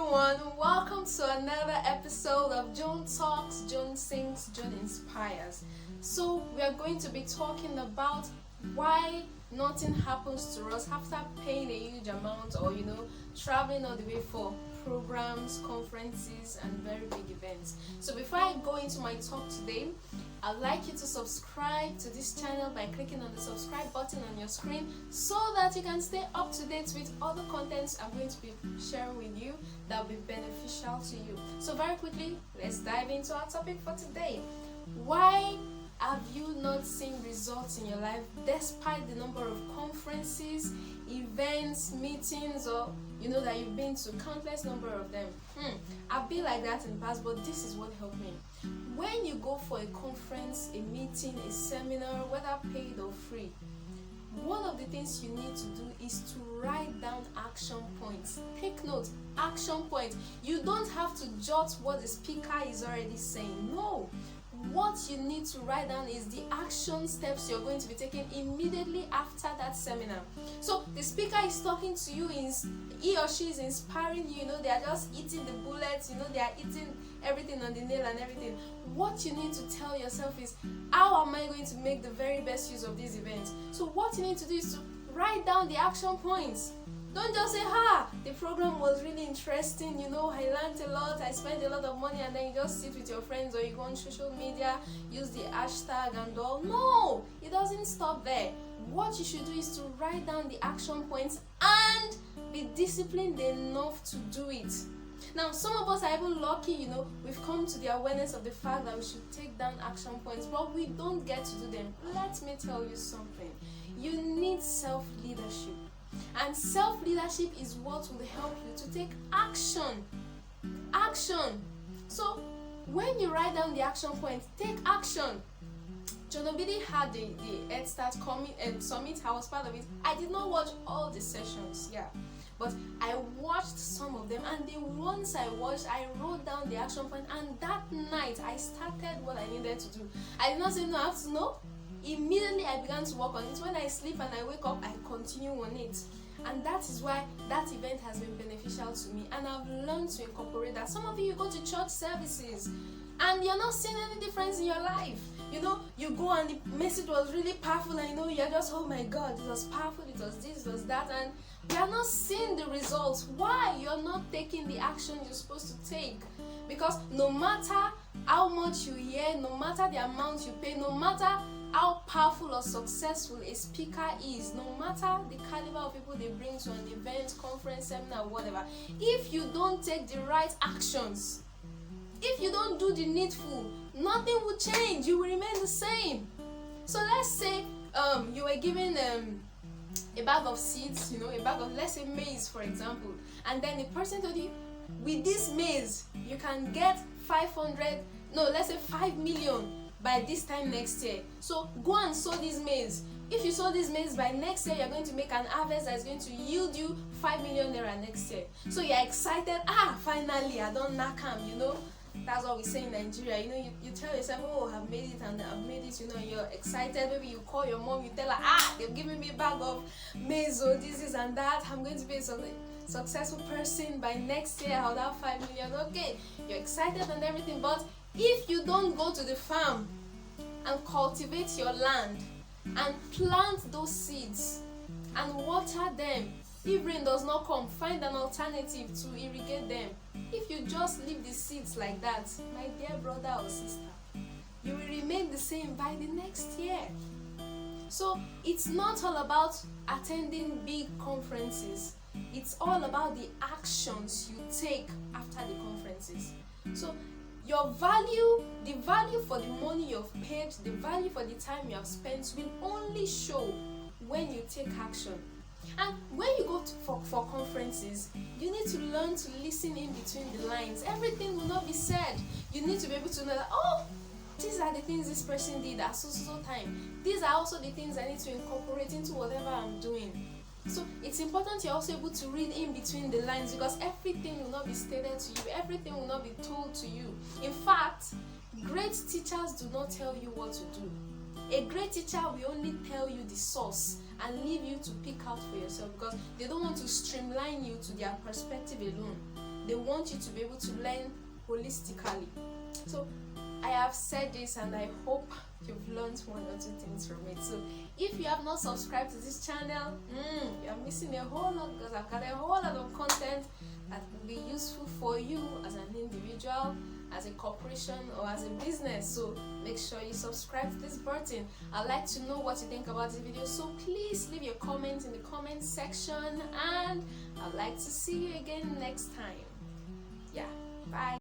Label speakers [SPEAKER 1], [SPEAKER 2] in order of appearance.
[SPEAKER 1] everyone, welcome to another episode of Joan Talks, Joan Sings, Joan Inspires. So we are going to be talking about why nothing happens to us after paying a huge amount or traveling all the way for programs, conferences and very big events. So before I go into my talk today, I'd like you to subscribe to this channel by clicking on the subscribe button on your screen so that you can stay up to date with all the contents I'm going to be sharing with you that will be beneficial to you. So very quickly, let's dive into our topic for today. Why have you not seen results in your life despite the number of conferences, events, meetings, or that you've been to countless number of them? I've been like that in the past, but this is what helped me. When you go for a conference, a meeting, a seminar, whether paid or free, one of the things you need to do is to write down action points. Take note, action points. You don't have to jot what the speaker is already saying. No. What you need to write down is the action steps you're going to be taking immediately after that seminar. So the speaker is talking to you, he or she is inspiring you, they are just eating the bullets, they are eating everything on the nail and everything. What you need to tell yourself is, how am I going to make the very best use of this event? So what you need to do is to write down the action points. Don't just say, the program was really interesting, I learned a lot, I spent a lot of money, and then you just sit with your friends or you go on social media, use the hashtag and all. No, it doesn't stop there. What you should do is to write down the action points and be disciplined enough to do it. Now, some of us are even lucky, we've come to the awareness of the fact that we should take down action points, but we don't get to do them. Let me tell you something. You need self-leadership. And self-leadership is what will help you to take action. Action. So, when you write down the action points, take action. Joanaiyegbusi had the Head Start Summit. I was part of it. I did not watch all the sessions, but I watched some of them, and the ones I watched, I wrote down the action point, and that night I started what I needed to do. I did not say, no, I have to know. Immediately I began to work on it. When I sleep and I wake up, I continue on it. And that is why that event has been beneficial to me, and I've learned to incorporate that. Some of you go to church services and you're not seeing any difference in your life. You go and the message was really powerful, and you're just, oh my God, it was powerful, it was this, it was that, and you are not seeing the results. Why? You're not taking the action you're supposed to take. Because no matter how much you hear, no matter the amount you pay, no matter how powerful or successful a speaker is, no matter the caliber of people they bring to an event, conference, seminar, whatever, if you don't take the right actions, if you don't do the needful, nothing will change. You will remain the same. So let's say you were given a bag of seeds, a bag of, let's say, maize, for example, and then the person told you, with this maize you can get 5 million by this time next year. So go and sow this maize. If you sow this maize, by next year you're going to make an harvest that is going to yield you 5 million naira next year. So you're excited. Finally I don't knock am, That's what we say in Nigeria. You tell yourself, oh, I've made it and I've made it, you're excited. Maybe you call your mom, you tell her, they've given me a bag of maize, or this and that. I'm going to be a successful person. By next year I'll have 5 million. Okay, you're excited and everything, but if you don't go to the farm and cultivate your land and plant those seeds and water them, if rain does not come, find an alternative to irrigate them. If you just leave the seeds like that, my dear brother or sister, you will remain the same by the next year. So it's not all about attending big conferences. It's all about the actions you take after the conferences. So your value, the value for the money you've paid, the value for the time you have spent will only show when you take action. And when you go for conferences, you need to learn to listen in between the lines. Everything will not be said. You need to be able to know that, these are the things this person did at so time. These are also the things I need to incorporate into whatever I'm doing. So it's important you're also able to read in between the lines, because everything will not be stated to you. Everything will not be told to you. In fact, great teachers do not tell you what to do. A great teacher will only tell you the source and leave you to pick out for yourself, because they don't want to streamline you to their perspective alone. They want you to be able to learn holistically. So I have said this and I hope you've learned one or two things from it. So if you have not subscribed to this channel, you are missing a whole lot, because I've got a whole lot of content that will be useful for you as an individual, as a corporation, or as a business. So make sure you subscribe to this button. I'd like to know what you think about this video, so please leave your comments in the comment section, and I'd like to see you again next time. Yeah, bye.